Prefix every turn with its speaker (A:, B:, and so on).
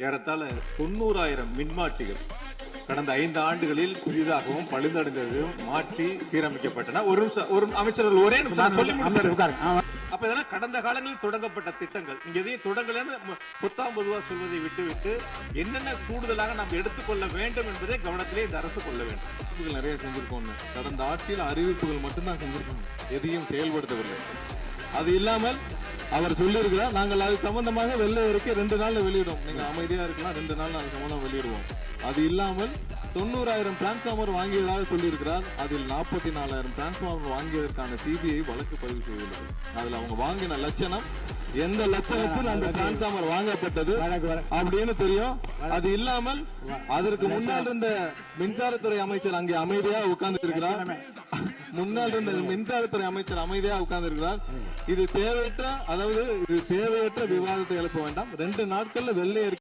A: ஏறத்தாழ 90,000 மின்மாற்றிகள் கடந்த 5 ஆண்டுகளில் புதிதாகவும் பழுதடைந்ததும் மாற்றி சீரமைக்கப்பட்டன. ஒரு அமைச்சர்கள் ஒரே நிமிஷம் சொல்லி முடிச்சாரு. அப்ப இதெல்லாம் கடந்த காலங்களில் தொடங்கப்பட்ட திட்டங்கள். நீங்க எதையும் தொடங்கலன்னு புத்தாம் பொதுவா சொல்வதை விட்டுவிட்டு என்னென்ன கூடுதலாக நாம் எடுத்துக்கொள்ள வேண்டும் என்பதை கவனத்திலே இந்த அரசு கொள்ள வேண்டும்.
B: நிறைய செஞ்சிருக்கோம். கடந்த ஆட்சியில் அறிவிப்புகள் மட்டும்தான் செஞ்சிருக்கோம், எதையும் செயல்படுத்தவில்லை. அது இல்லாமல் அவர் சொல்லியிருக்கிறார், நாங்கள் அது சம்பந்தமாக வெள்ளை அறிக்கை 2 நாள்ல வெளியிடும், நீங்க அமைதியா இருக்கலாம், 2 நாள் அது சம்பந்தம் வெளியிடுவோம். அது இல்லாமல் 90,000 டிரான்ஸ்பார்மர் வாங்கியதாக சொல்லியிருக்கிறார். அதில் 44,000 டிரான்ஸ்பார்மர் வாங்கியதற்கான சிபிஐ வழக்கு பதிவு செய்துள்ளது. அதுல அவங்க வாங்கின லட்சணம், எந்த லட்சணத்தில் அந்த டிரான்ஸ்பார்மர் வாங்கப்பட்டது அப்படின்னு தெரியும். அது இல்லாமல் அதற்கு முன்னால் இருந்த மின்சாரத்துறை அமைச்சர் அங்கே அமைதியா உட்கார்ந்து இருக்கிறார். முன்னால் இருந்த மின்சாரத்துறை அமைச்சர் அமைதியா உட்கார்ந்து இருக்கிறார். இது தேவையற்ற விவாதத்தை எழுப்ப வேண்டாம். 2 நாட்கள்ல வெள்ளை